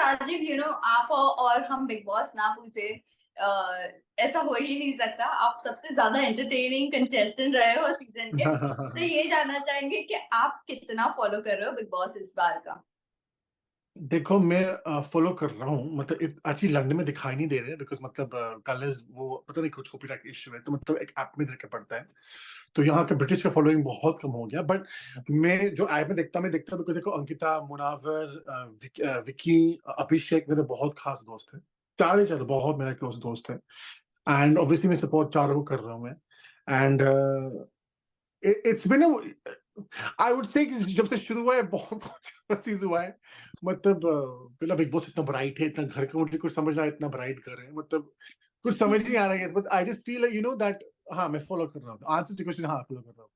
राजीव आप और हम बिग बॉस ना पूछे, ऐसा हो ही नहीं सकता। आप सबसे ज्यादा एंटरटेनिंग कंटेस्टेंट रहे हो सीजन के। हाँ हाँ हाँ तो हाँ। ये जानना चाहेंगे कि आप कितना फॉलो कर रहे हो बिग बॉस इस बार का। देखो मैं फॉलो कर रहा हूँ मतलब एक्चुअली लंदन में दिखाई नहीं दे रहे बिकॉज मतलब कल वो पता नहीं कुछ कॉपीराइट इशू है तो मतलब एक ऐप में देख पड़ता है। तो यहाँ के ब्रिटिश का फॉलोइंग बहुत कम हो गया बट मैं जो ऐप में देखता बिकॉज देखो अंकिता मुनावर विकी अभिषेक मेरे बहुत खास दोस्त हैं। चार ही चार बहुत मेरे क्लोज दोस्त हैं। एंड ऑब्वियसली मैं सपोर्ट चारों को कर रहा हूँ मैं। And it's been I would say जब से शुरू हुआ है बहुत कंट्रोवर्सीज हुआ है। मतलब पहला बिग बॉस इतना ब्राइट है इतना घर का मुझे कुछ समझ रहा है इतना ब्राइट घर है मतलब कुछ समझ नहीं आ रहा है but I just feel that हाँ मैं फॉलो कर रहा हूँ आंसर टू क्वेश्चन हाँ फॉलो कर रहा हूँ।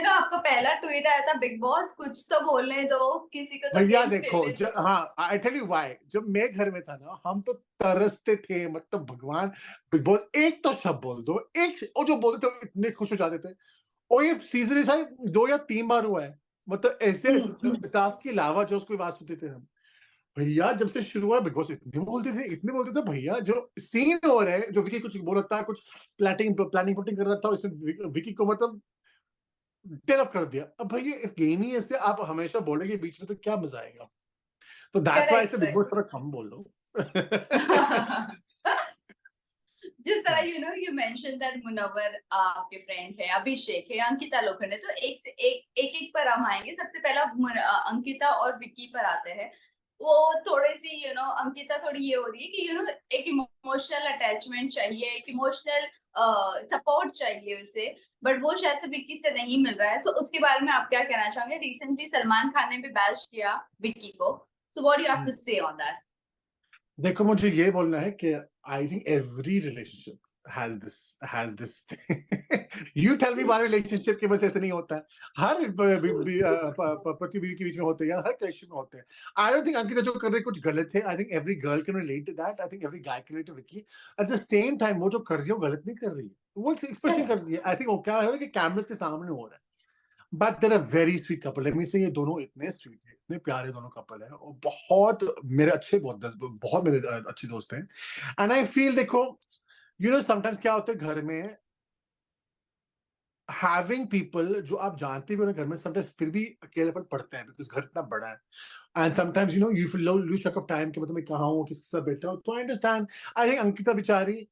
आपका पहला ट्वीट आया था, बिग बॉस कुछ तो बोलने दो, किसी को तो भैया गेम देखो खेलने दो। हाँ आई टेल यू व्हाई जब मैं घर में था ना हम तो तरसते थे मतलब भगवान बिग बॉस एक तो शब्द बोल दो एक और जो बोलते थे इतने खुश हो जाते थे। और ये सीजन शायद 2 या 3 बार हुआ है। मतलब ऐसे टास्क के अलावा जो उसको बात सुनते थे हम। भैया जब से शुरू हुआ बिग बॉस इतने बोलते थे भैया जो सीन हो रहा है जो विकी कुछ बोल रहा था कुछ प्लानिंग पुटिंग कर रहा था इसमें विकी को मतलब टेल अप कर दिया। अब भैया गेम ही ऐसे आप हमेशा बोलेंगे बीच में तो क्या मजा आएगा। तो दैट्स व्हाई करेक्ट से बिग बॉस थोड़ा कम बोल दो। करेक्ट। जिस तरह यू मेंशन दैट मुनव्वर आपके फ्रेंड है, अभिषेक है, अंकिता लोखंड है, तो एक से एक पर हम आएंगे। सबसे पहला अंकिता और विक्की पर आते हैं। वो थोड़ी सी अंकिता थोड़ी ये हो रही है कि एक इमोशनल अटैचमेंट चाहिए, एक इमोशनल सपोर्ट चाहिए उसे। बट वो शायद से विक्की से नहीं मिल रहा है। सो उसके बारे में आप क्या कहना चाहोगे? रिसेंटली सलमान खान ने भी बैश किया विक्की को। So what do you have to say on that? देखो मुझे ये बोलना है कि I think every relationship has this you tell me हमारे रिलेशनशिप के बस ऐसे नहीं होता है। हर पति बीवी के बीच में होते हैं हर रिलेशनशिप में होते हैं। आई डोंट थिंक अंकिता जो कर रही है कुछ गलत है। I think every girl can relate to that. I think every guy can relate to Vicky. At the same time वो जो कर रही है वो गलत नहीं कर रही है वो एक एक्सप्रेशन कर रही है। आई थिंक वो क्या है कि कैमरास के सामने हो रहा है। But there are very sweet couple let me say ये दोनों इतने स्वीट है इतने प्यारे दोनों कपल है और बहुत मेरे अच्छे बहुत मेरे अच्छे दोस्त हैं। एंड आई फील देखो समटाइम्स क्या होता है घर में हैविंग पीपल जो आप जानते भी हो ना घर में समटाइम्स फिर भी अकेलेपन पड़ता है बिकॉज घर इतना बड़ा है। And sometimes you feel loose track of time कि मतलब मैं कहाँ हूँ किसके साथ बैठा हूँ। तो I understand. I think Ankita बेचारी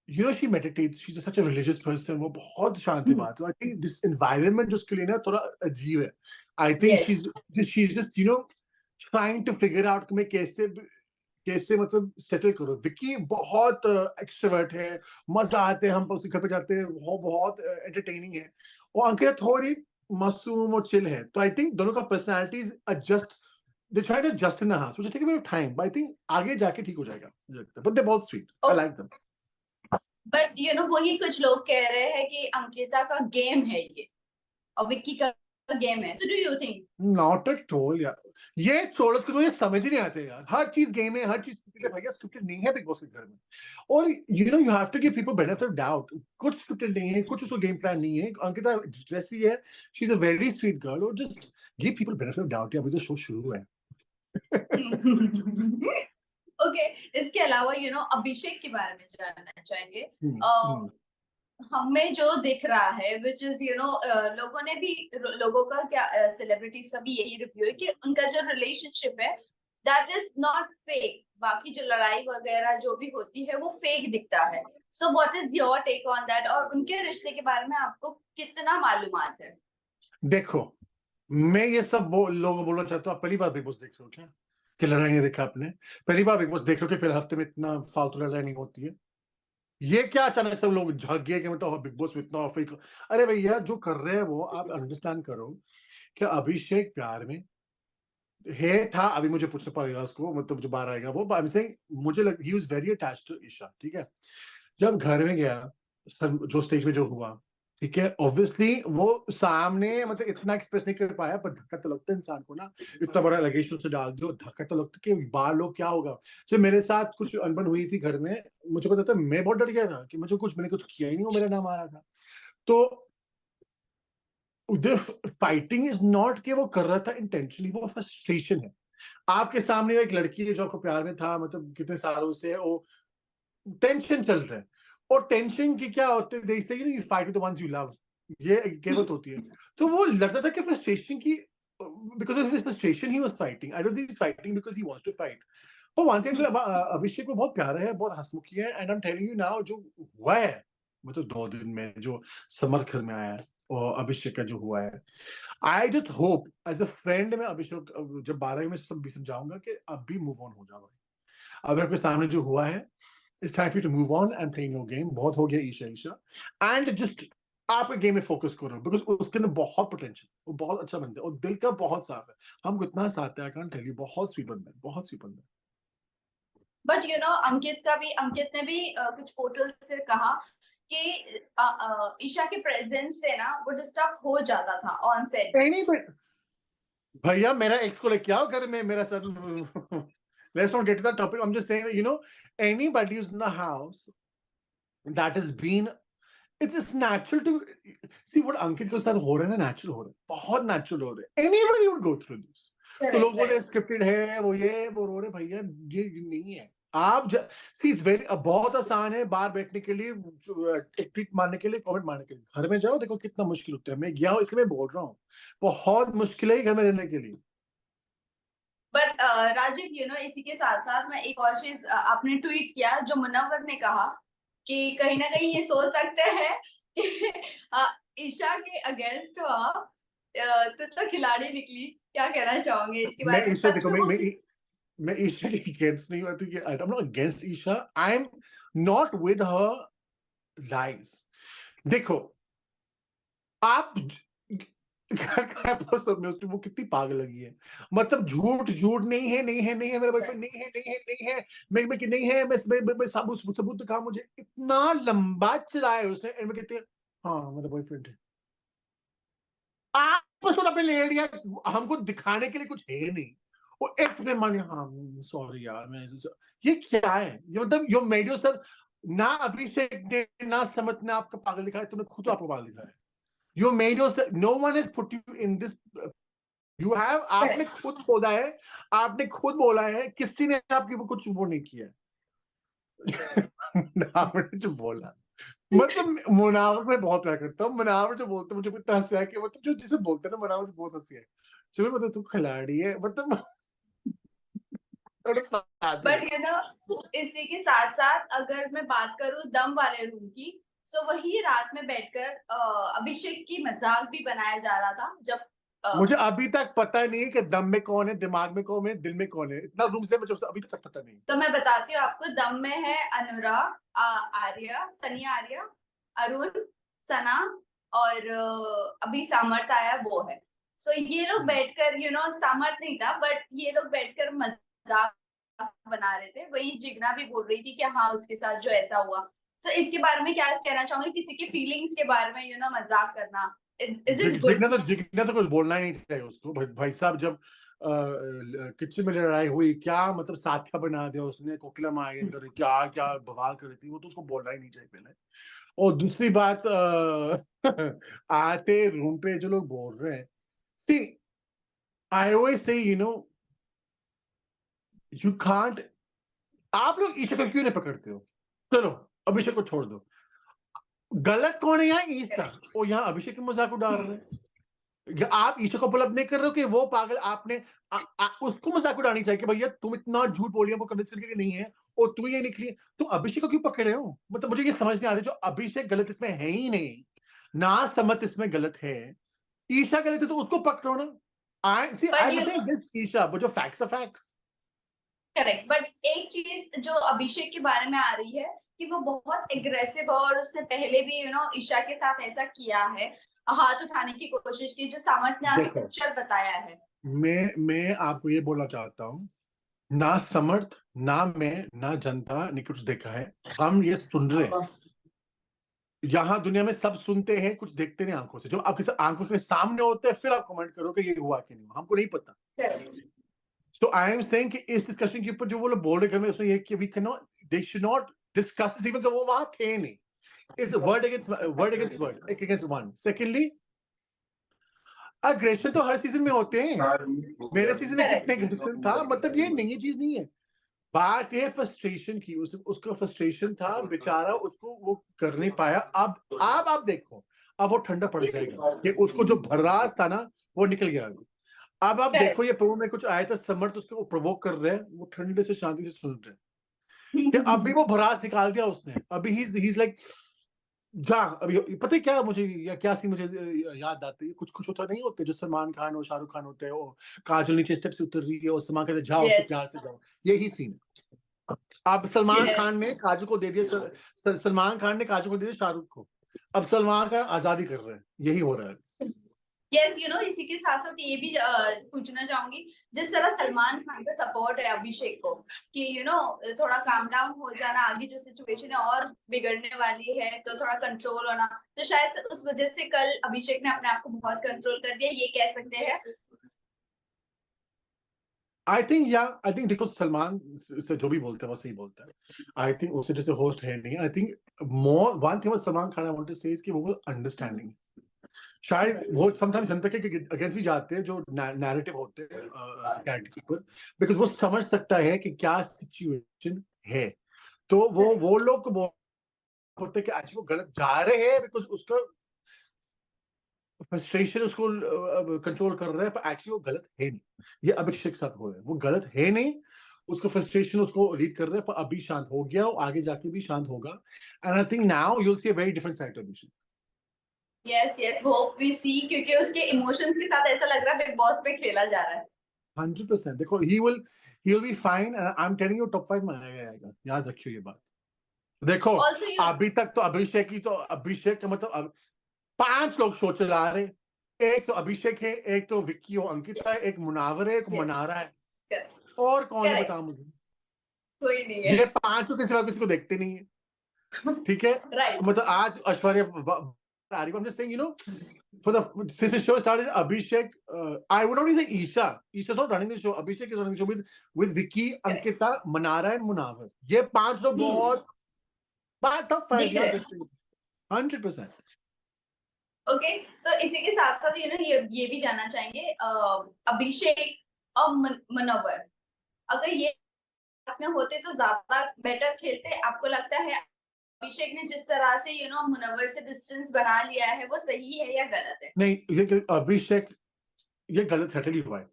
she meditates, she's such a religious person, वो बहुत शांति बात है। I think this environment जो उसके लिए ना थोड़ा अजीब है। I think yes. she's just trying to figure out कि मैं कैसे मतलब सेटल करूँ। विकी बहुत एक्सट्रोवर्ट है, मजा आते हैं हम उसके घर पे जाते हैं वो बहुत एंटरटेनिंग है। और अंकिता थोड़ी मासूम और चिल है। तो आई थिंक दोनों का personalities adjust they try to adjust in the house which will take a bit of time but I think आगे जाके ठीक हो जाएगा मुझे लगता है। But they're both sweet. I like them. But वही कुछ लोग कह रहे हैं कि अंकिता का गेम है ये और विक्की का गेम है। So do you think? Not at all यार। ये छोड़ो उसको मुझे समझ ही नहीं आते यार। हर चीज गेम है हर चीज स्क्रिप्टेड है। भैया स्क्रिप्टेड नहीं है बिग बॉस के घर में। और you have to give people benefit of doubt. कुछ स्क्रिप्टेड नहीं है कुछ उसको गेम प्लान नहीं है। अंकिता जैसी है she is a very sweet girl और just give people benefit of doubt. अभी तो शो शुरू हुआ है। ओके। इसके अलावा अभिषेक के बारे में जानना चाहेंगे। हम्म। हमें जो दिख रहा है विच इज लोगों ने भी, लोगों का क्या, सेलिब्रिटीज का भी यही रिव्यू है कि उनका जो रिलेशनशिप है दैट इज नॉट फेक। बाकी जो लड़ाई वगैरह जो भी होती है वो फेक दिखता है। So what is your take on that? और उनके रिश्ते के बारे में आपको कितना मालूमात है? देखो मैं ये सब लोग बोलना चाहता हूँ। आप पहली बार बिग बॉस देख रहे हो क्या कि लड़ाई नहीं देखा आपने? पहली बार बिग बॉस देख रहे हो कि पहले हफ्ते में इतना फालतू लड़ाई नहीं होती है? ये क्या अचानक सब लोग झाग गए कि मतलब बिग बॉस में इतना फेक। अरे भैया जो कर रहे हैं वो आप अंडरस्टैंड करो कि अभिषेक प्यार में है था। अभी मुझे पूछना पड़ेगा उसको मतलब जो बाहर आएगा वो आई एम सेइंग मुझे लग he was very attached to Isha. ठीक है। जब घर में गया जो स्टेज में जो हुआ ठीक है ऑब्वियसली वो सामने मतलब इतना एक्सप्रेस नहीं कर पाया पर धक्का तो लगता है इंसान को ना। इतना बड़ा एलिगेशन से डाल दो धक्का तो लगता है कि बाहर लोग क्या होगा। जब मेरे साथ कुछ अनबन हुई थी घर में मुझे पता था मैं बहुत डर गया था कि मैंने कुछ किया ही नहीं वो मेरा नाम आ रहा था। तो उधर फाइटिंग इज नॉट कि वो कर रहा था इंटेंशनली वो फ्रस्ट्रेशन है। आपके सामने एक लड़की है जो आपको प्यार में था, मतलब कितने सालों से, वो टेंशन चल रहा है, और टेंशन की क्या होते हैं, देखते हैं, you fight with the ones you love, ये कहावत होती है। तो वो लड़ता था कि फ्रस्ट्रेशन की, because of his frustration he was fighting. I don't think he is fighting because he wants to fight. और वन थिंग, अभिषेक को बहुत प्यारा है, बहुत हंसमुखी है, and I am telling you now, जो हुआ है मतलब 2 दिन में जो समर घर में आया है, और अभिषेक का जो हुआ है, I just hope as a friend, मैं अभिषेक जब 12 में सब भी समझाऊंगा कि अब भी मूव ऑन हो जाओ भाई। अब आपके सामने जो हुआ है, it's time for you to move on and playing your game. बहुत हो गया ईशा ईशा, एंड जस्ट आप गेम में फोकस करो, बिकॉज उसके अंदर बहुत पोटेंशियल, वो बहुत अच्छा बंदा है और दिल का बहुत साफ है। हमको इतना साथ है, आई कांट टेल यू, बहुत स्वीट बंदा है, बहुत स्वीट बंदा है। बट अंकित ने भी कुछ पोर्टल से कहा कि ईशा के प्रेजेंस से ना वो डिस्टर्ब हो जाता था ऑन सेट। Anybody, भैया मेरा एक्स को लेके आओ घर में, मेरा साथ। Let's not get to that topic. I'm just saying that, anybody who's in the house that has been, it's just natural to see what अंकित के साथ हो रहा है ना, नेचुरल हो रहा है, बहुत नेचुरल हो रहा है। Anybody would go through this. तो लोग बोले स्क्रिप्टेड है, वो ये वो रो रहे, भैया ये नहीं है। आप सी इट्स वेरी, बहुत आसान है बाहर बैठने के लिए, एक ट्वीट मारने के लिए, कमेंट मारने के लिए। घर में जाओ, देखो कितना मुश्किल होता है। मैं गया हूँ, इसलिए मैं बोल रहा हूँ, बहुत मुश्किल है घर में रहने के लिए। बट राजीव इसी के साथ साथ मैं एक और चीज, आपने ट्वीट किया जो मुनव्वर ने कहा कि कहीं ना कहीं ये सोच सकते हैं कि ईशा के अगेंस्ट हो आप, तो खिलाड़ी निकली। क्या कहना चाहोगे इसके मैं बारे में? ईशा, सच देखो में वो मैं ईशा के अगेंस्ट नहीं हूँ, I am not against Isha, I am not with her lies. देखो आप वो कितनी पागल लगी है, मतलब झूठ झूठ, नहीं है नहीं है नहीं है, मेरा बॉयफ्रेंड नहीं है नहीं है नहीं है, मैं नहीं है, मैं सबूत सबूत दिखा मुझे। इतना लंबा चलाया उसने, एंड में कहती है हाँ मेरा बॉयफ्रेंड है। आप बस अपने ले लिया, हमको दिखाने के लिए कुछ है नहीं। वो एक सेकंड मान लिया, हाँ सॉरी यार, मैं ये क्या है, ये मतलब यो मेडियो सर, ना अभिषेक ने ना समत ने आपको पागल दिखाया, तुमने खुद आपको पागल दिखाया। You made yourself, no one has put you in this, you have, आपने खुद खोदा है, आपने खुद बोला है, किसी ने आपके ऊपर कुछ वो नहीं किया। आपने जो बोला, मतलब मुनावर में बहुत प्यार करता हूँ, मुनावर जो बोलते मुझे इतना हंसी है कि मतलब जो जिसे बोलते हैं ना मुनावर, बहुत हंसी है। चलो मतलब तू खिलाड़ी है, मतलब थोड़ा साथ बट में। इसी के साथ साथ अगर मैं बात करूं दम वाले रूम की, तो वही रात में बैठकर अभिषेक की मजाक भी बनाया जा रहा था जब मुझे अभी तक पता नहीं है कि दम में कौन है, दिमाग में कौन है, दिल में कौन है, इतना रूम से मुझे अभी तक पता नहीं। तो मैं बताती हूँ आपको। दम में है अनुराग, आर्या, सनी आर्या, अरुण, सना और अभी सामर्थ आया वो है। सो ये लोग बैठकर सामर्थ नहीं था, बट ये लोग बैठकर मजाक बना रहे थे। वही जिगना भी बोल रही थी कि हाँ उसके साथ जो ऐसा हुआ। सो इसके बारे में क्या कहना चाहूंगी, किसी की फीलिंग्स के बारे में मजाक करना, इज इट गुड? जिगना तो कुछ बोलना ही नहीं चाहिए उसको। भाई साहब, जब किचन में लड़ाई हुई, क्या मतलब साथिया बना दिया उसने, कोकिला माँ आई अंदर, क्या क्या बवाल कर रही थी, वो तो उसको बोलना ही नहीं चाहिए पहले। और दूसरी बात, आते रूम पे जो लोग बोल रहे हैं, see I always say you can't, आप लोग ईशा को क्यों नहीं पकड़ते हो? चलो अभिषेक को छोड़ दो, गलत कौन है यहाँ, ईशा? और यहाँ अभिषेक की मजाक उड़ा रहे हैं। आप ईशा को पुल नहीं कर रहे हो कि वो पागल, आपने उसको मजाक उड़ानी चाहिए कि भैया तुम इतना झूठ बोल रही हो, वो कन्विंस करके कि नहीं है, और तू ये निकली, तुम अभिषेक को क्यों पकड़ रहे हो? मतलब मुझे ये समझ नहीं आती, जो अभिषेक गलत इसमें है ही नहीं, ना समत इसमें गलत है, ईशा गलत है तो उसको पकड़ो ना। But I think this Isha, but जो facts are facts. Correct. But एक चीज जो अभिषेक के बारे में आ रही है कि वो बहुत एग्रेसिव है, और उसने पहले भी ईशा के साथ ऐसा किया है, हाथ उठाने की कोशिश की, जो सामर्थ ने आज देखो, पिक्चर बताया है। मैं आपको ये बोलना चाहता हूँ, ना समर्थ, ना मैं, ना जनता ने कुछ देखा है, हम ये सुन रहे हैं। यहाँ दुनिया में सब सुनते हैं, कुछ देखते नहीं आंखों से। जब आपके आंखों के सामने होते हैं, फिर आप कमेंट करो कि ये हुआ कि नहीं, हमको नहीं पता। So I am saying कि इस डिस्कशन के ऊपर जो वो लोग बोल रहे घर में, उसमें ये कि we cannot, they should not discuss this, even कि वो वहां थे नहीं। It's word against word, एक against one. Secondly, अग्रेशन तो हर सीजन में होते हैं, मेरे सीजन में Correct. कितने अग्रेशन था, मतलब ये नई चीज नहीं है। बात ये फ्रस्ट्रेशन की, उसका फ्रस्ट्रेशन था बेचारा, उसको वो कर नहीं पाया। अब आप देखो, अब वो ठंडा पड़ जाएगा, ये उसको जो भर्रास था ना वो निकल गया। अब आप Correct. देखो, ये प्रोमो में कुछ आया था, समर तो उसको प्रोवोक कर रहे हैं, वो ठंडे से शांति से सुन रहे हैं कि अभी वो भरास निकाल दिया उसने। अभी ही लाइक जा, अभी पता है क्या मुझे, या क्या सीन मुझे याद आते हैं, कुछ कुछ होता नहीं होते जो सलमान खान और शाहरुख खान होते हैं, वो काजल नीचे स्टेप से उतर रही है और सलमान कहते जाओ उससे Yes. प्यार से जाओ, यही सीन है। अब सलमान Yes. खान ने काजल को दे दिया, सलमान खान ने काजल को दे दिया शाहरुख को, अब सलमान खान आजादी कर रहे हैं, यही हो रहा है। यस, इसी के साथ साथ ये भी पूछना चाहूंगी, जिस तरह सलमान खान का सपोर्ट है अभिषेक को कि थोड़ा काम डाउन हो जाना, आगे जो सिचुएशन है और बिगड़ने वाली है तो थोड़ा कंट्रोल होना, तो शायद से उस वजह से कल अभिषेक ने अपने आप को बहुत कंट्रोल कर दिया, ये कह सकते हैं। आई थिंक देखो, सलमान से जो भी बोलते हैं वो सही बोलता है। आई थिंक उससे जैसे होस्ट है नहीं, I think more one thing Salman Khan I want to say is कि वो अंडरस्टैंडिंग, शायद वो समटाइम जनता के अगेंस्ट भी जाते हैं जो नैरेटिव होते हैं कैरेक्टर के ऊपर, बिकॉज वो समझ सकता है कि क्या सिचुएशन है, तो वो लोग को बोलते हैं कि आज वो गलत जा रहे हैं, बिकॉज उसका फ्रस्ट्रेशन उसको कंट्रोल कर रहा है, पर एक्चुअली वो गलत है नहीं। ये अभिषेक के साथ हो रहा है, वो गलत है नहीं, उसका फ्रस्ट्रेशन उसको लीड कर रहा है, पर अभी शांत हो गया, और आगे जाके भी शांत होगा। And I think now you will see a very different side of Abhishek. Yes yes, hope we see, क्योंकि उसके इमोशंस के साथ ऐसा लग रहा है बिग बॉस पे खेला जा रहा है। 100%। देखो, he will be fine, and I'm telling you top 5 में आएगा, याद रखियो ये बात। देखो, ऑल्सो अभी तक तो अभिषेक का मतलब, अब 5 लोग शो चला रहे, एक तो अभिषेक है, एक तो विक्की और अंकिता है, एक मुनावर है, एक मनारा है, और कौन है करेक्ट, बताओ मुझे। कोई नहीं है। ये 5 तो किसी को देखते नहीं है, ठीक है। राइट। मतलब आज ऐश्वर्या आ रही है, I'm just saying, for since the show started, Abhishek, I would not say Isha's not running the show. Abhishek is running the show with Vicky, Correct. Ankita, Manara and Munawar. ये 5 लोग बहुत top 5 दिख याद रहे रखिए, 100%। Okay, सो इसी के साथ साथ ये भी जानना चाहेंगे, अभिषेक और मनोवर, अगर ये साथ में होते तो ज्यादा बेटर खेलते, आपको लगता है अभिषेक ने जिस तरह से मुनव्वर से डिस्टेंस बना लिया है वो सही है या गलत है? नहीं, ये अभिषेक, ये गलत सेटल ही हुआ है।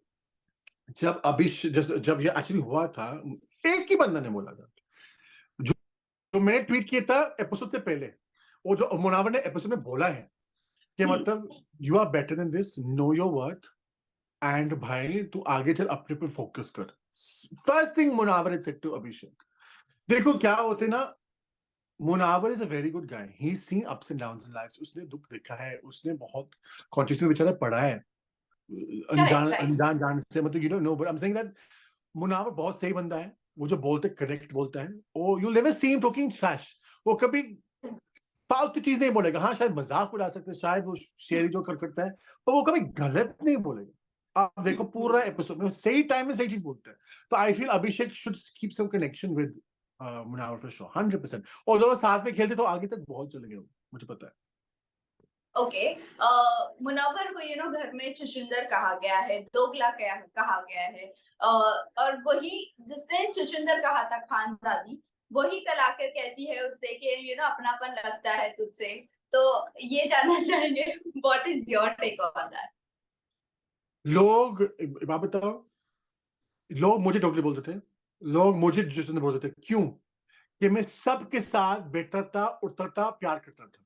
जब ये एक्चुअली हुआ था, एक ही बंदा ने बोला था, जो मैंने ट्वीट किया था एपिसोड से पहले, वो जो मुनावर ने एपिसोड में बोला है कि मतलब you are better than this, know your worth, and भाई तू आगे चल, अपने पे फोकस कर। First thing Munawar said to Abhishek. देखो क्या होते ना, Munawar is a very good guy, he seen ups and downs in life, उसने दुख देखा है, उसने बहुत कॉन्शियस में बेचारा पढ़ा है, करेक्ट, राइट। अनजान जान से, मतलब you don't know, but I am saying that Munawar बहुत सही बंदा है, वो जो बोलते करेक्ट बोलता है, वो you never see him talking trash, वो कभी फालतू चीज नहीं बोलेगा। हाँ, शायद मजाक उड़ा सकते हैं, शायद वो शेयरिंग जो करता है, पर वो कभी गलत नहीं बोलेगा। आप देखो पूरा एपिसोड में सही टाइम में सही चीज बोलते हैं, तो I feel Abhishek should keep some connection with Munawar for sure, 100%। और दोनों साथ में खेलते तो आगे तक बहुत चले गए, मुझे पता है। ओके, मुनव्वर को घर में चुशुंदर कहा गया है, दोगला कहा गया है, और वही जिसने चुशुंदर कहा था खानजादी, वही कल आकर कहती है उससे कि अपनापन लगता है तुझसे, तो ये जानना चाहेंगे what is your take on that? लोग, बात बताओ, लोग मुझे डोगली बोलते थे, लोग मुझे चुशुंदर बोलते थे, क्यों? कि मैं सबके साथ बैठता था, उठता था, प्यार करता था।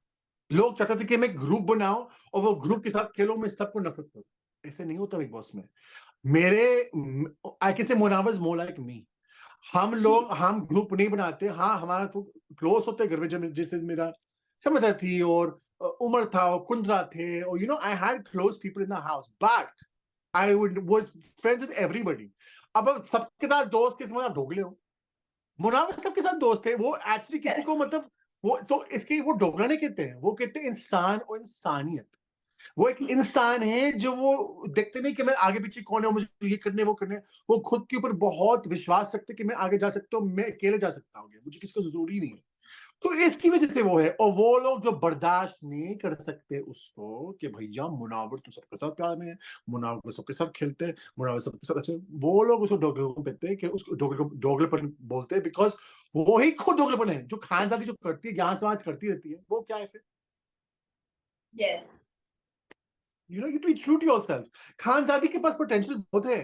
लोग चाहते थे कि मैं ग्रुप बनाऊं और वो ग्रुप के साथ खेलो, मैं सबको नफरत करूं। ऐसे नहीं होता बिग बॉस में। मेरे आई कैन से Munawar is more like me. हम ग्रुप नहीं बनाते। हाँ, हमारा तो क्लोज होते हैं घर में, जब जैसे मेरा समझा थी और उमर था और कुंद्रा थे, और I had close people in the house, but I was friends with everybody. अब सबके साथ दोस्त किस मतलब ढोगले हो, मुनावर सबके साथ दोस्त थे, वो एक्चुअली किसी को मतलब, वो तो इसके वो डोगरा नहीं कहते हैं, वो कहते हैं इंसान और इंसानियत। वो एक इंसान है जो वो देखते नहीं कि मैं आगे पीछे कौन है, मुझे ये करने वो करने, वो खुद के ऊपर बहुत विश्वास रखते कि मैं आगे जा सकता हूँ, मैं अकेले जा सकता हूँ, मुझे किसी को जरूरी नहीं है। तो इसकी वजह से वो है, और वो लोग जो बर्दाश्त नहीं कर सकते उसको कि भैया मुनावर तो सबके साथ प्यार में है, मुनावर को सबके साथ खेलते हैं, मुनावर सबके साथ अच्छे, वो लोग उसको दोगलापन कहते हैं, कि उसको दोगलापन बोलते हैं, बिकॉज वो ही खुद दोगलापन है। जो खानजादी जो करती है, यहाँ से वहां करती रहती है, वो क्या है फिर? Yes you know, you too true to yourself. Khanzaadi के पास पोटेंशियल बहुत है,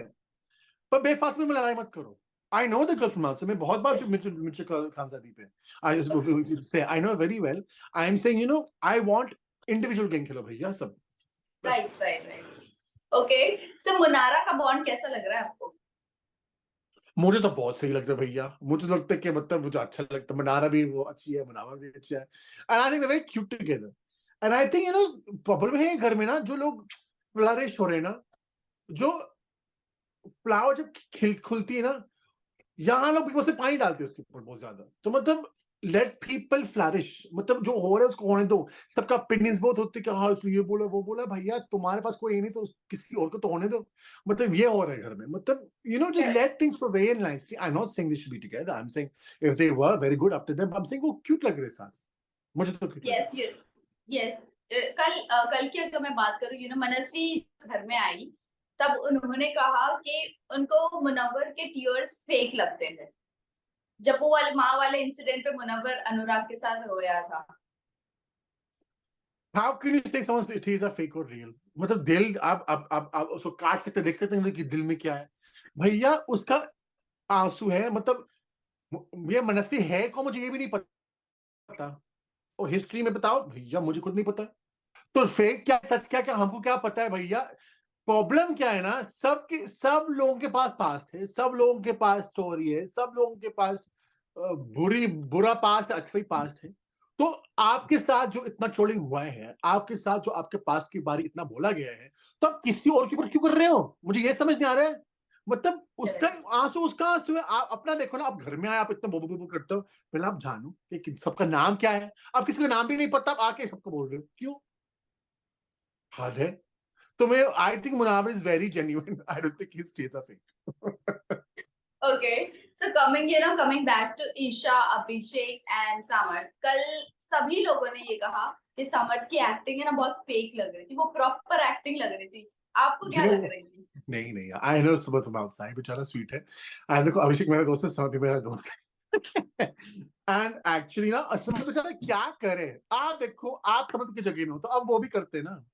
पर बेफालतू में लड़ाई मत करो। I know the girl from outside, मैं बहुत बार मिर्च खानजादी पे आई से I know very well. I am saying, you know, I want individual game खेलो भैया सब, राइट बस। राइट राइट ओके सो मुनारा का बॉन्ड कैसा लग रहा है आपको मुझे तो बहुत सही लगता है भैया, मुझे तो लगता है कि मतलब मुझे अच्छा लगता है, मनारा भी वो अच्छी है, मनावा भी अच्छा है, and I think they very cute together. And I think, you know, problem है घर में ना, जो लोग फ्लरिश हो रहे हैं ना, जो फ्लावर जब खुलती है ना, यहाँ लोग बिग बॉस में पानी डालते हैं उसके ऊपर बहुत ज्यादा, तो मतलब लेट पीपल फ्लरिश, मतलब जो हो रहा है उसको होने दो। सबका ओपिनियंस बहुत होते हैं कि हाँ इसने ये बोला वो बोला, भैया तुम्हारे पास कोई नहीं तो किसी और को तो होने दो। मतलब ये हो रहा है घर में, मतलब you know, just let things prevail nicely. I am not saying they should be together, I am saying if they were very good after them, I am saying वो क्यूट लग रहे हैं साथ, मुझे तो क्यूट लग रहे यस यस कल की अगर मैं बात करूँ मनस्वी घर में आई तब उन्होंने कहा कि उनको मुनव्वर के टीयर्स फेक लगते थे जब वो वाले माँ वाले इंसिडेंट पे मुनव्वर अनुराग के साथ रोया था हाउ कैन यू से someone it is a fake और रियल? मतलब दिल, आप उसको काट सकते, देख सकते हैं कि दिल में क्या है भैया, उसका आंसू है, मतलब ये मनस्वी है कौन, मुझे ये भी नहीं पता, और हिस्ट्री में बताओ भैया, मुझे खुद नहीं पता। तो फेक क्या सच क्या, क्या हमको क्या पता है भैया? प्रॉब्लम क्या है ना, सब लोगों के पास पास्ट है, सब लोगों के पास स्टोरी है, सब लोगों के पास बुरा पास्ट, अच्छा भी पास्ट है। तो आपके साथ जो इतना ट्रोलिंग हुआ है, आपके साथ जो आपके पास्ट की बारी इतना बोला गया है, तो आप किसी और के ऊपर क्यों कर रहे हो? मुझे ये समझ नहीं आ रहा है। मतलब उसका उसका आंसू है, आप अपना देखो ना, आप घर में आए, आप इतना बोबो बोबो करते हो, पहले आप जानो कि सबका नाम क्या है। आप किसी का नाम भी नहीं पता, आप आके सबको बोल रहे हो, क्यों? हद है। तो मैं, I think Munawar is very genuine, I don't think he stage a fake. Okay so coming back to Isha Abhishek and Samar कल सभी लोगों ने ये कहा कि समर की एक्टिंग है ना बहुत फेक लग रही थी वो प्रॉपर एक्टिंग लग रही थी आपको यू क्या नो, लग रही थी नहीं नहीं, आई नो सुबह फ्रॉम आउटसाइड, बेचारा स्वीट है। आई देखो, अभिषेक मेरा दोस्त है, समर भी मेरा दोस्त है। एंड एक्चुअली ना, असमत बेचारा क्या करे, आप देखो, आप समझ की जगह में हो तो अब वो भी करते ना।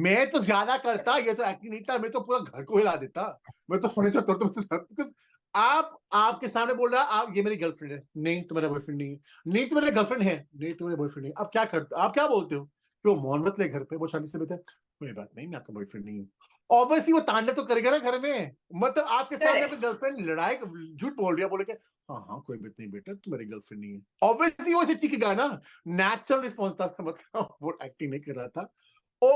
मैं तो ज्यादा करता, ये तो एक्टिंग नहीं था, मैं तो पूरा घर को हिला देता। मैं तो फर्नीचर तोड़ तो बिकॉज आप आपके सामने बोल रहा, आप ये मेरी गर्लफ्रेंड है, नहीं तो मेरा बॉयफ्रेंड नहीं है, नहीं तो मेरा गर्लफ्रेंड है, नहीं तो मेरा बॉयफ्रेंड नहीं है। अब क्या करते, आप क्या बोलते हो कि वो मौन मत ले घर पे, वो शादी से बेहतर कोई बात नहीं, मैं आपका बॉयफ्रेंड नहीं हूँ। ऑब्वियसली वो तांडव तो करेगा ना घर में, मतलब आपके सामने अपनी करेक्ट गर्लफ्रेंड लड़ाई, झूठ बोल रही है, बोले हाँ हाँ कोई बात नहीं बेटा, तू मेरी गर्लफ्रेंड नहीं है, ऑब्वियसली वो सीखेगा ना। नेचुरल रिस्पॉन्स था उसका, मतलब वो एक्टिंग नहीं कर रहा था। ओ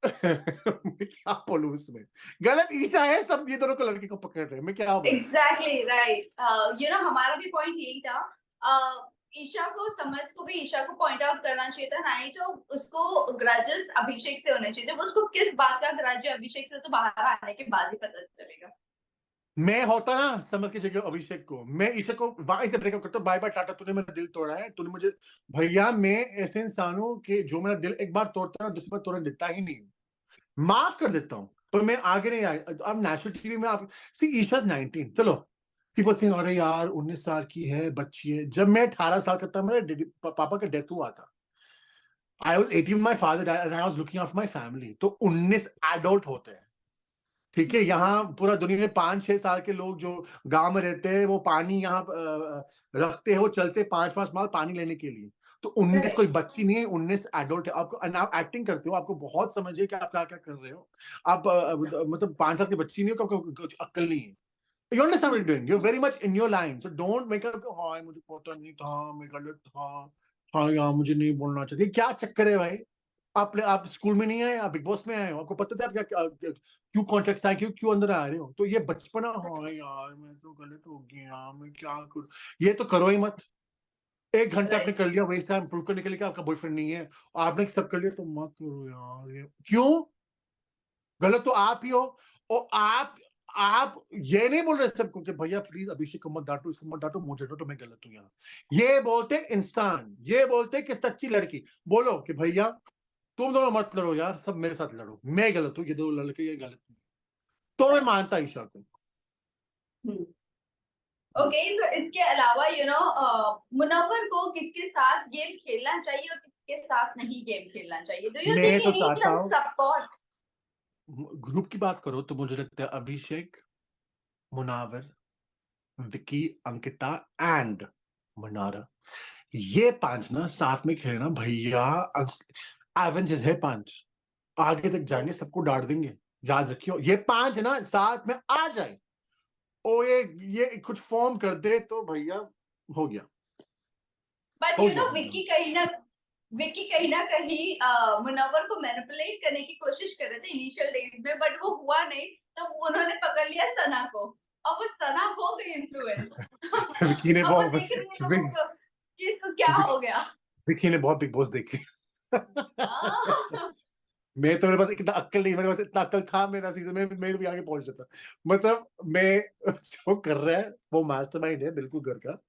मैं क्या बोलूं इसमें, गलत ईशा है, सब ये दोनों को लड़के को पकड़ रहे हैं, मैं क्या बोलूं? एग्जैक्टली राइट हमारा भी पॉइंट यही था ईशा को समझ को भी ईशा को पॉइंट आउट करना चाहिए था नहीं तो उसको ग्रजेस अभिषेक से होने चाहिए थे उसको किस बात का ग्रज है अभिषेक से तो बाहर आने के बाद ही पता चलेगा मैं होता ना समझ की जगह अभिषेक को, मैं ईशा को वहीं से ब्रेकअप करता, बाय बाय टाटा, तूने मेरा दिल तोड़ा है, तूने मुझे, भैया मैं ऐसे इंसान हूं कि जो मेरा दिल एक बार तोड़ता है दूसरी बार तोड़ने देता ही नहीं, माफ कर देता हूँ, पर मैं आगे नहीं आई। अब नेशनल टीवी में आप सी, ईशा 19, चलो पीपल सिंह, अरे यार 19 साल की है, बच्ची है। जब मैं 18 साल का था, मेरे पापा का डेथ हुआ था, I was 18, my father I was looking after my family. तो 19 एडल्ट होते हैं, ठीक है। यहाँ पूरा दुनिया में 5-6 साल के लोग जो गांव में रहते हैं, वो पानी यहाँ रखते हैं, वो चलते 5-5 माल पानी लेने के लिए। तो 19 कोई बच्ची नहीं है, 19 एडल्ट है। आपको, आप एक्टिंग करते हो, आपको बहुत समझ है कि आप क्या क्या कर रहे हो। आप मतलब 5 साल की बच्ची नहीं हो, आपको कुछ अक्ल नहीं है। You understand what you doing, you are very much in your line, so don't make up हां मुझे पता नहीं था, मैं गलत था, हाँ यार मुझे नहीं बोलना चाहिए, क्या चक्कर है भाई? आप स्कूल में नहीं आए, आप बिग बॉस में आए हो, आपको पता था आप क्यों कॉन्ट्रैक्ट आए, क्यों अंदर आ रहे हो। तो ये बचपना, हाँ यार मैं तो गलत हो गया, मैं क्या करूं, ये तो करो ही मत। 1 घंटा आपने राइट कर लिया वेस्ट टाइम प्रूव करने के लिए कि आपका बॉयफ्रेंड नहीं है, आपने सब कर लिया, तो मत करो यार ये, क्यों? गलत तो आप ही हो। और आप ये नहीं बोल रहे सबको कि भैया प्लीज अभिषेक को मत डांटो, इसको मत डांटो, मुझे डांटो, मैं गलत हूं यहाँ। ये बोलते इंसान, ये बोलते कि सच्ची लड़की बोलो कि भैया तुम दोनों मत लड़ो यार, सब मेरे साथ लड़ो, मैं गलत हूँ, ये दो लड़के ये गलत नहीं, तो मैं मानता ईशा को। ओके, सो इसके अलावा मुनव्वर को किसके साथ गेम खेलना चाहिए और किसके साथ नहीं गेम खेलना चाहिए? डू यू मैं थिंक तो ही नीड्स चाहता सम हूँ, सपोर्ट? ग्रुप की बात करो तो मुझे लगता है अभिषेक, मुनावर, विकी, अंकिता एंड मनारा, ये 5 ना साथ में खेलना भैया, एवेंजर्स है 5, आगे तक जाएंगे, सबको डांट देंगे। याद रखियो, ये 5 है ना साथ में आ जाए, ओ ये कुछ फॉर्म कर दे तो भैया हो गया। बट हो यू नो गया। विकी कहीं ना कहीं मुनव्वर को मैनिपुलेट करने की कोशिश कर रहे थे इनिशियल डेज में, बट वो हुआ नहीं, तो उन्होंने पकड़ लिया सना को, और वो सना हो गई इन्फ्लुएंस। विकी ने अब वो बहुत देख रही है विक, लोगों को कि इसको क्या विक, हो गया। विकी ने बहुत बिग बॉस देखी। हाँ। मैं तो, मेरे पास इतना अक्ल नहीं, मेरे पास इतना अक्ल था मेरा सीजन में, मैं भी आगे पहुंच जाता। मतलब मैं जो कर रहा है वो मास्टरमाइंड है बिल्कुल घर का,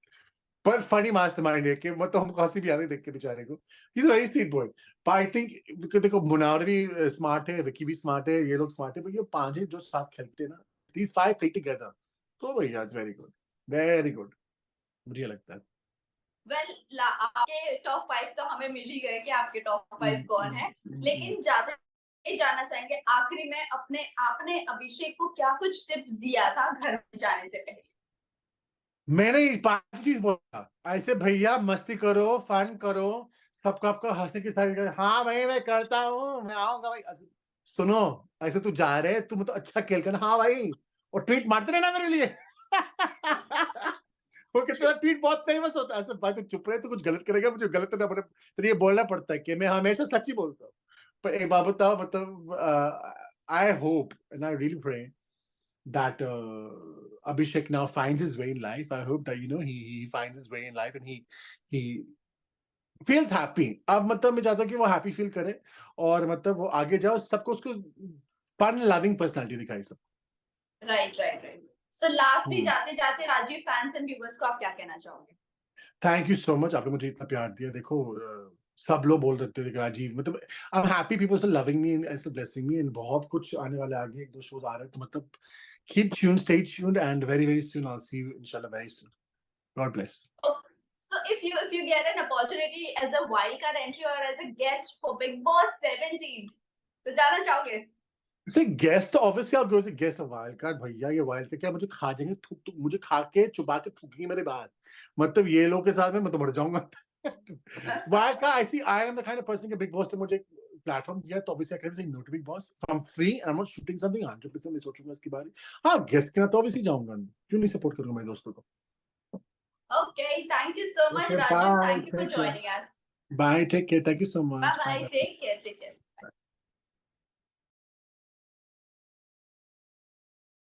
पर फनी मास्टरमाइंड है कि मतलब हमको हंसी भी आती है देख के बेचारे को। He is very sweet boy. I think देखो मुनावर भी स्मार्ट है, विकी भी स्मार्ट है, ये लोग स्मार्ट है, पर ये 5 जो साथ खेलते हैं ना, दीस 5 प्ले टुगेदर, तो भैया इट्स वेरी गुड, मुझे लगता है। वेल आपके टॉप 5 तो हमें मिल ही गए कि आपके टॉप 5 कौन है, लेकिन जाते ये जानना चाहेंगे आखिरी में अपने आपने अभिषेक को क्या कुछ टिप्स दिया था घर में जाने से पहले? मैंने 5 चीज बोला, ऐसे भैया मस्ती करो, फन करो, सबको आपको हंसने की सारी, हाँ भाई मैं करता हूँ, मैं आऊंगा भाई, सुनो, ऐसे तू जा रहे, तू मतलब अच्छा खेल कर, हाँ भाई, और ट्वीट मारते रहना मेरे लिए। वो कि तेरा ट्वीट बहुत फेमस होता है, ऐसे भाई तू चुप रहे, तू कुछ गलत करेगा, मुझे गलत ना बोले, तो ये बोलना पड़ता है कि मैं हमेशा सच ही बोलता हूँ। पर एक बात बताओ, मतलब I hope and I really pray that Abhishek now finds his way in life. I hope that he finds his way in life and he feels happy. अब मतलब मैं चाहता हूँ कि वो हैप्पी फील करे और मतलब वो आगे जाओ, सबको उसको फन लविंग पर्सनालिटी दिखाई सब। Right right right. सो लास्टली जाते जाते राजीव फैंस एंड व्यूअर्स को आप क्या कहना चाहोगे? थैंक यू सो मच, आपने मुझे इतना प्यार दिया। देखो सब लोग बोल सकते थे कि राजीव, मतलब I am happy people are loving me and ऐसे ब्लेसिंग मी, एंड बहुत कुछ आने वाला है आगे, 1-2 शोज आ रहे हैं, तो मतलब keep tuned, stay tuned, and very soon I'll see you inshallah very soon. God bless. So if you get an opportunity as a wildcard entry or as a guest for Big Boss 17, तो जाना चाहोगे? से guest तो obviously आप जो से guest of wild card, भैया ये वाइल्ड कार्ड क्या मुझे खा जाएंगे, थूक मुझे खा के चुबा के थूकेंगे मेरे बाहर, मतलब ये लोग के साथ में मैं तो मर जाऊंगा। Wild card, I am the kind of person कि बिग बॉस ने मुझे प्लेटफॉर्म दिया, तो obviously I can say no to Bigg Boss, I am free, I am not shooting something, 100% मैं सोचूंगा इसके बारे में। हाँ गेस्ट के ना तो ऑब्वियसली जाऊंगा, क्यों नहीं सपोर्ट करूंगा मेरे दोस्तों को। Okay, thank you so much, okay Rajiv. Bye, Thank you for take care, joining us. Bye, take care, thank you so Bye much, bye. Bye. Take care. Take care.